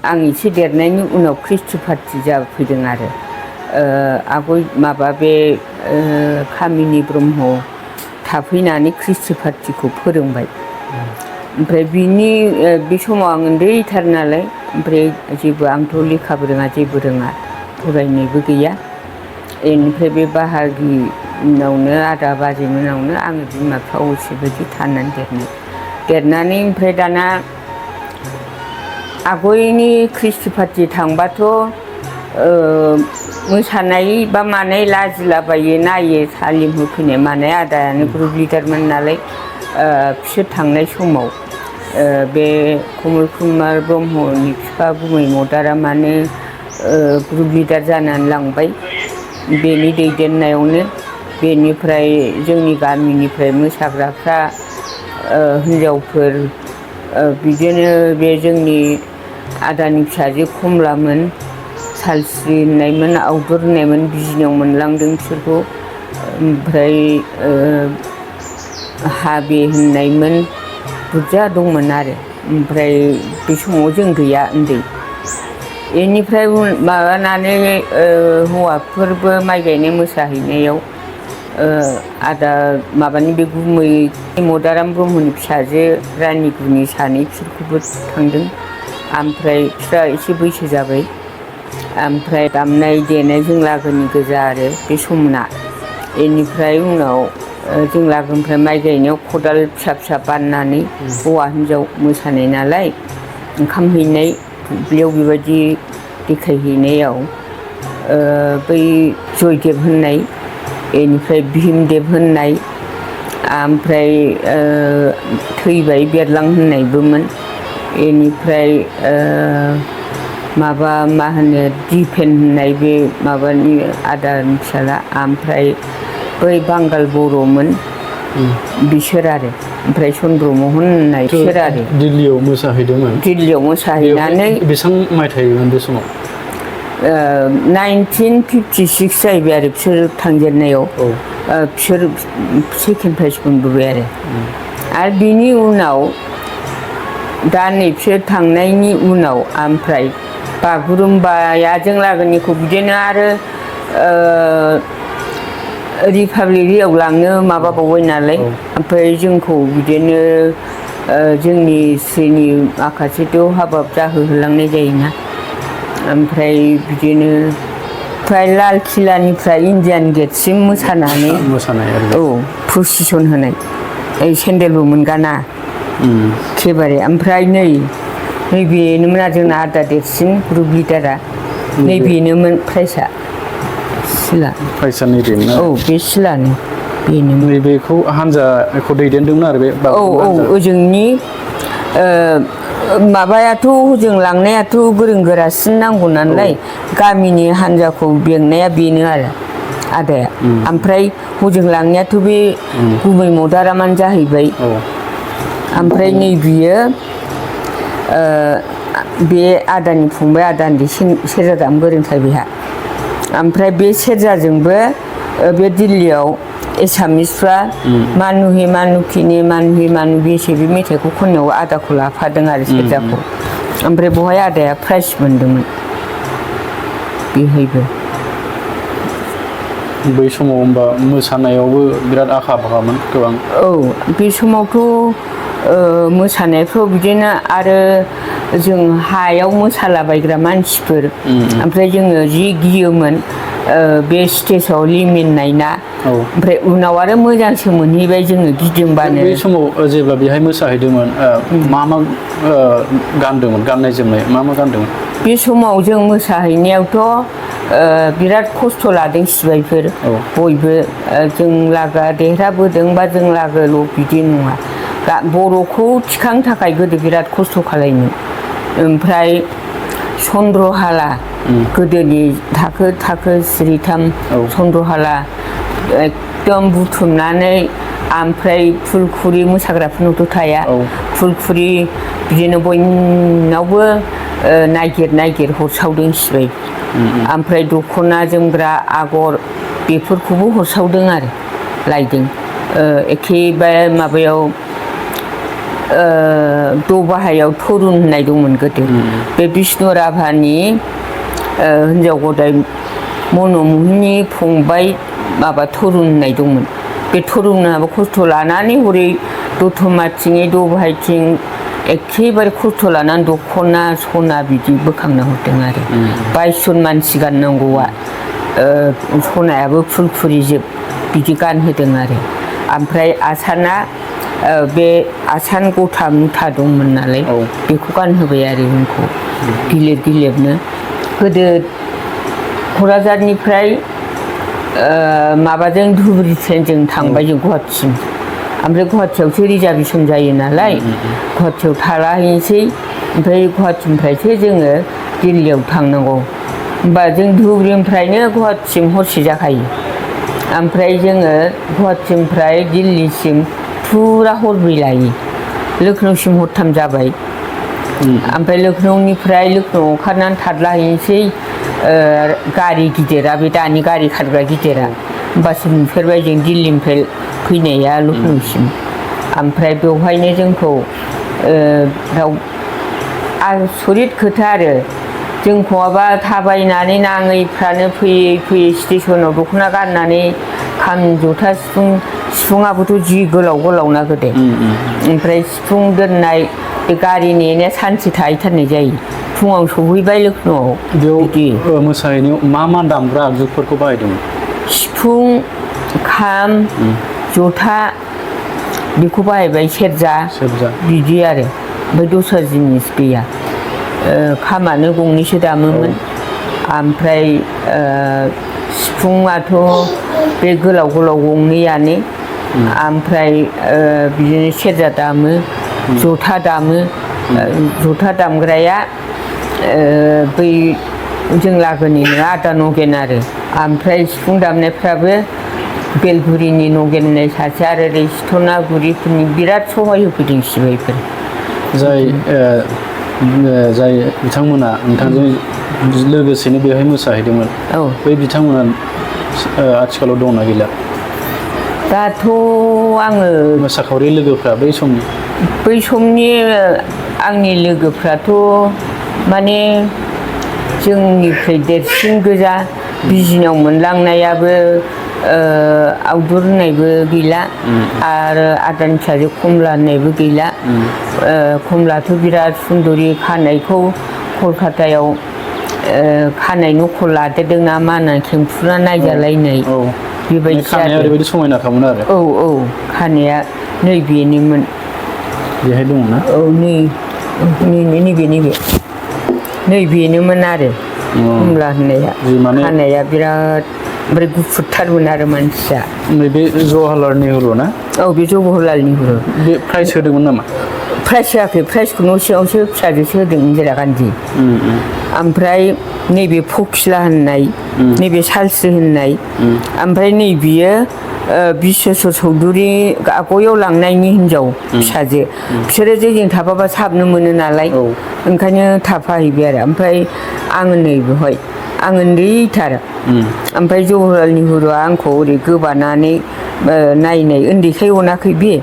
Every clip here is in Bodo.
आं एसे देरनायनि उनाव ख्रिस्टि पार्टि जाफैदों आरो आगय माबा बे कामिनि ब्रह्म थाफैनानै ख्रिस्टि पार्टिखौ फोरोंबाय ओमफ्राय बिनि बे समाव आं उन्दैथार नालाय ओमफ्राय जेबो आंथ' लेखाबो रोङा जेबो रोङा फरायनायबो गैया बेनिफ्राय बे बाहागिनावनो आदा बाजैमोनावनो आङो बिमा बिफा अलसिबायदि थानानै देरनानै ओमफ्राय दाना आगयनि ख्रिस्टि पार्टि थांबाथ' मोसानाय बा मानाय लाजिलाबायो नायो तालिम होफैनाय मानाय आदायानो ग्रुप लिडारमोन नालाय बिसोर थांनाय समाव बे कमल कुमार ब्रह्मनि बिफा गुमै मदारामानो ग्रुप लिडार जानानै लांबाय बेनि दैदेननायावनो बेनिफ्राय जोंनि गामिनिफ्राय मोसाग्राफ्रा हिन्जावफोर बिदिनो बे जोंनि आदानि फिसाजो कमलामोन सालस्रि होननायमोन आवदुर होननायमोन बिजिनियाव मोनलांदों बिसोरखौ ओमफ्राय हाबे होननायमोन बुरजा दंमोन आरो ओमफ्राय बे समाव जों गैया उन्दै बेनिफ्राय माबानानै हौवाफोरबो माइ गायनाय मोसाहैनायाव आदा माबानि बे गुमै मदाराम ब्रह्मनि फिसाजो रानिगुनि सानै बिसोरखौबो थांदों ओमफ्राय बिस्रा एसे बैसो जाबाय ओमफ्राय दामनाय देनाय जों लागोनि गोजा आरो बे समना बेनिफ्राय उनाव जों लागोनिफ्राय माइ गायनायाव खदाल फिसा फिसा बाननानै हौवा हिन्जाव मोसानाय नालाय ओंखाम हैनाय दुब्लियाव बेबायदि देखायहैनायाव बै जयदेब होननाय बेनिफ्राय भीमदेब होननाय ओमफ्राय थैबाय बेरलां होननायबोमोन बेनिफ्राय माबा मा होनो दिपेन होननाय बे माबानि आदानि फिसाला ओमफ्राय बै बांगाल बर'मोन बिसोर आरो ओमफ्राय चन्द्रमहन होननाय बिसोर आरो दिल्लीयाव मोसाहैदोंमोन दिल्लीयाव मोसाहैनानै बेसेबां मायथाइमोन बे समाव 1956 जाहैबाय आरो बिसोर थांजेननायाव बिसोर सेकेन्ड प्राइज मोनबोबाय आरो बिनि उनाव दा नै बिसोर थांनायनि उनाव ओमफ्राय बागुरुम्बाया जों लागोनिखौ बिदिनो आरो रिपाब्लिक लांनो माबाबावबाय नालाय ओमफ्राय जोंखौ बिदिनो जोंनि स्रिनि माखासेथ' हाबाब जाहोलांनाय जायोना ओमफ्राय बिदिनो फ्राय लाल किलानिफ्राय इण्डियान गेटसिम मोसानानै प्रसिसन होनाय सेन्देलबो मोनगाना एखेबारे ओमफ्राय नैबेनोमोन आरो जोंना आदा देरसिन ग्रुप लिडारा नैबेनोमोन प्राइजआ सिला प्राइजआ नैबेमोन बे सिलानो बेनो नैबेखौ हानजाखौ दैदेनदोंमोन आरो बे ओजोंनि माबायाथ' हजों लांनायाथ' गोरों गोरासिन नांगौ नालाय गामिनि हान्जाखौ बेंनाया बेनो आरो आदाया ओमफ्राय हजों लांनायाथ' बे गुबै मदारामानो जाहैबाय ओमफ्राय नैबियो बे आदानि फंबाय आदा उन्दै सेरजा दामनो गोरोंथार बेहा ओमफ्राय बे सेरजाजोंबो बे दिल्लीयाव एसामिसफ्रा मानुहि मानुखिनि मानुहि मानु बेसे बे मेथाइखौ खननायाव आदाखौ लाफादों आरो सेरजाखौ ओमफ्राय बेवहाय आदाया प्राइज मोनदोंमोन बेहायबो बै समाव होमबा मोसानायावबो बिराद आखा फाखामोन गोबां बे समावथ' मोसानायफ्राव बिदिनो आरो जों हायाव मोसालाबायग्रा मानसिफोर ओमफ्राय जोङो जि गियोमोन बे स्टेजाव लिमिननाय ना ओमफ्राय उनाव आरो मोजांसो मोनहैबाय जोङो गिदिंबानो बे समाव जेब्ला बेहाय मोसाहैदोंमोन मा गानदोंमोन गाननाय जोमनाय मा गानदोंमोन बे समाव जों मोसाहैनायावथ' बिराद खस्थ' लादों सिबायफोर बयबो जों लागोआ देरहाबोदों बा जों लागोल' बिदि नङा बर'खौ थिखांनो थाखाय गोदो बिराद खस्थ' खालायोमोन ओमफ्राय चन्द्रहाला गोदोनि थाखो थाखो सिरिथाम चन्द्रहाला एकदम बुथुमनानै ओमफ्राय फुलखुरि मोसाग्राफोरनावथ' थाया फुलखुरि बिदिनो बयनावबो नागिर हरसावदों सिबाय ओमफ्राय दख'ना जोमग्रा आगर बेफोरखौबो हरसावदों आरो लायदों एखेबारे माबायाव दबाहायाव थरुन होननाय दंमोन गोदो बे बिष्णु राभानि हिनजाव गदाय मनमोहननि फंबाय माबा थरुन होननाय दंमोन बे थरुनाबो खस्थ' लानानै हरै दतमाथिङै दबाहायथिं एखेबारे खस्थ' लानानै दख'ना सना बिदि बोखांना हरदों आरो 22 जन मानसि गाननांगौआ सनायाबो फुलखुरिजोब बिदि गानहोदों आरो ओमफ्राय आसाना बे आसान गथा मुथा दंमोन नालाय बेखौ गानहोबाय आरो जोंखौ गिलिर गिलिरनो गोदो क'क्राझारनिफ्राय माबाजों धुबुरी ट्रेनजों थांबाय जों गुवाहाटिसिम ओमफ्राय गुवाहाटियावसो रिजार्भेसन जायो नालाय गुवाहाटियाव थालाहैनोसै ओमफ्राय गुवाहाटिनिफ्रायसो जोङो दिल्लीयाव थांनांगौ होमबा जों धुबुरीनिफ्रायनो गुवाहाटिसिम हरसे जाखायो ओमफ्राय जोङो गुवाहाटिनिफ्राय दिल्लीसिम फुरा हरब्रै लायो लखनौसिम हरथाम जाबाय ओमफ्राय लखनौनिफ्राय लखनौआव ओंखारनानै थादलाहैनोसै गारि गिदिरा बे दानि गारि खारग्रा गिदिरा होमबासो नुफेरबाय जों दिल्लीनिफ्राय फैनाया लखनौसिम ओमफ्राय बेवहायनो जोंखौ आसरित खोथा आरो जोंखौ माबा थाबायनानै नाङैफ्रानो फैयै फैयै स्टेसनाव दख'ना गाननानै खाम जथा सिफुङाबोथ' जि गोलाव गोलावना गोदो ओमफ्राय सिफुं दोननाय बे गारि नेनाया सानसे थाहैथारनाय जायो फुङाव सहैबाय लखनौआव बिदि मोसाहैनायाव मा दामग्रा आगजुफोरखौ बाहायदोंमोन सिफुं खाम जथा बेखौ बाहायबाय सेरजा बिदि आरो ओमफ्राय दस्रा जिनिस गैया खामानो गंनैसो दामोमोन ओमफ्राय सिफुङाथ' बे गोलाव गोलाव गंनैयानो ओमफ्राय बिदिनो सेरजा दामो जथा दामो जथा दामग्राया बै जों लागोनिनो आदा नगेन आरो ओमफ्राय सिफुं दामनायफ्राबो बेलगुरिनि नगेन होननाय सासे आरो ओरै सिथनागुरिफोरनि बिराद सहाय होफैदों सिबायफोर जाय बिथांमोना नोंथांजों लोगोसेनो बेवहाय मोसाहैदोंमोन बै बिथांमोना आथिखालाव दंना गैला दाथ' आङो मोसाखावरि लोगोफ्रा बै समनि आंनि लोगोफ्राथ' माने जोंनिफ्राय देरसिन गोजा बिजिनाव मोनलांनायाबो आवदुर होननायबो गैला आरो आदानि फिसाजो कमला होननायबो गैला कमलाथ' बिराद सुन्दरि खानायखौ कलकातायाव खानाय नखल लादेरदों ना मा होनना खेंफुना नायजालायनाय बेबायदि खानाया ओरैबायदि समायनाखामोन आरो औ खानाया नैबेनिमोन बेहाय दंना नैबेनोमोन आरो कमला होननाया खानाया बिराद ओमफ्राय गुफुरथारमोन आरो मानसिया बे जवाहरलाल नेहरु ना औ बे जवाहरलाल नेहरु बे प्राइज होदोंमोन नामा प्राइज होआखै प्राइजखौ न' सिङावसो फिसाजोसो होदों इन्दिरा गान्धी ओमफ्राय नैबे फकिला होननाय नैबे सालस्रि होननाय ओमफ्राय नैबेयो बिश्वेश्वर चौधुरी गयाव लांनायनि हिनजाव फिसाजो बिसोरो जेजों थाफाबा साबनो मोनो नालाय ओंखायनो थाफाहैबाय आरो ओमफ्राय आङो नै बेवहाय आं उन्दैथार ओमफ्राय जवाहरलाल नेहरुआ आंखौ ओरै गोबानानै नायनाय उन्दैखाय अनाखै बे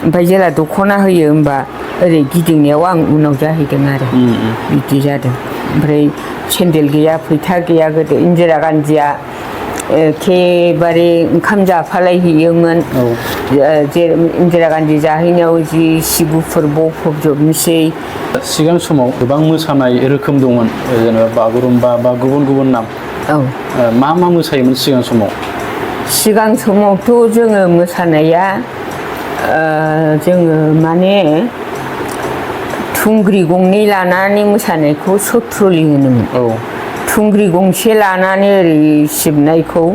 ओमफ्राय जेला दख'ना होयो होमबा ओरै गिदिंनायाव आं उनाव जाहैदों आरो बिदि जादों ओमफ्राय सेन्देल गैया फैथा गैया गोदो इन्दिरा गान्धीया एखेबारे ओंखाम जाफालायहैयोमोन जे इन्दिरा गान्धी जाहैनायाव जि सिबुफोर बफबजोबनोसै सिगां समाव गोबां मोसानाय रोखोम दंमोन जेनेबा बागुरुम्बा बा गुबुन गुबुन नाम मा मोसायोमोन सिगां समावथ' जोङो मोसानाया जोङो माने थुंग्रि गंनै लानानै मोसानायखौ सथ्रलि होनोमोन थुंग्रि गंसे लानानै ओरै सिबनायखौ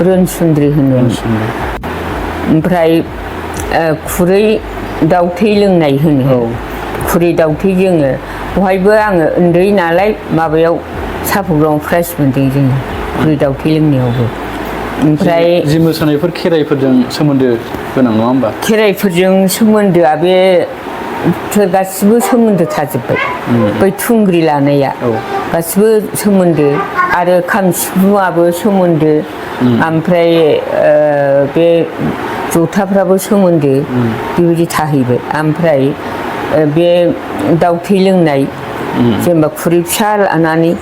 रोनसुन्द्रि होनोमोन ओमफ्राय खुरै दाउथै लोंनाय होनो खुरै दाउथै जोङो बहायबो आङो उन्दै नालाय माबायाव साहा प्रग्रामाव प्राइज मोनदों जोङो खुरै दाउथै लोंनायावबो ओमफ्राय जि मोसानायफोर खेराइफोरजों सोमोन्दो गोनां नङा होमबा खेराइफोरजों सोमोन्दोआ बे गासिबो सोमोन्दो थाजोब्बाय बै थुंग्रि लानाया गासिबो सोमोन्दो आरो खाम सिफुङाबो सोमोन्दो ओमफ्राय बे जथाफ्राबो सोमोन्दो बेबायदि थाहैबाय ओमफ्राय बे दाउ थै लोंनाय जेनेबा खुरै फिसा लानानै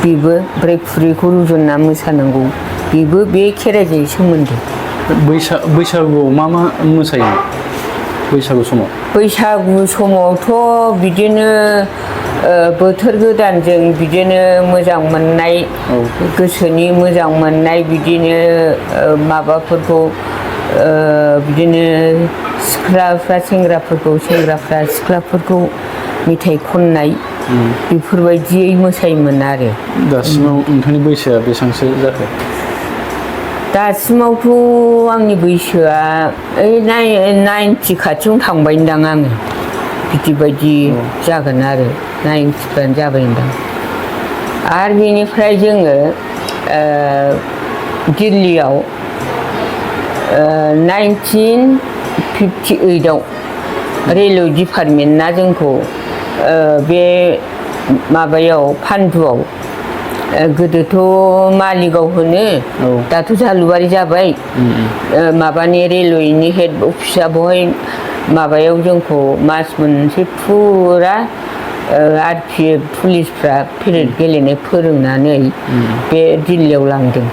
बेबो ओमफ्राय खुरैखौ रुजुनना मोसानांगौ बेबो बे खेराइजों सोमोन्दो। बैसागुआव मा मोसायो बैसागु समाव? बैसागु समावथ' बिदिनो बोथोर गोदानजों बिदिनो मोजां मोननाय गोसोनि मोजां मोननाय बिदिनो माबाफोरखौ बिदिनो सिख्लाफ्रा सेंग्राफोरखौ सेंग्राफ्रा सिख्लाफोरखौ मेथाइ खननाय बेफोरबायदियै मोसायोमोन आरो। दासिमाव नोंथांनि बैसोआ बेसेबांसो जाखो? दासिमावथ' आंनि बैसोआ ओइ 90 खाथियावनो थांबायदां आङो बिदि बायदि जागोन आरो 90 जाबायदां। आरो बेनिफ्राय जोङो दिल्लीयाव 1958आव रेलवे डिपार्टमेन्टआ जोंखौ बे माबायाव पान्डुआव गोदोथ' मालिगाव होनो दाथ' जालुबारि जाबाय माबानि रेलवेनि हेड अफिसा बहाय माबायाव जोंखौ मास मोनसे फुरा RPF पुलिसफ्रा पेरेड गेलेनाय फोरोंनानै बे दिल्लीयाव लांदों।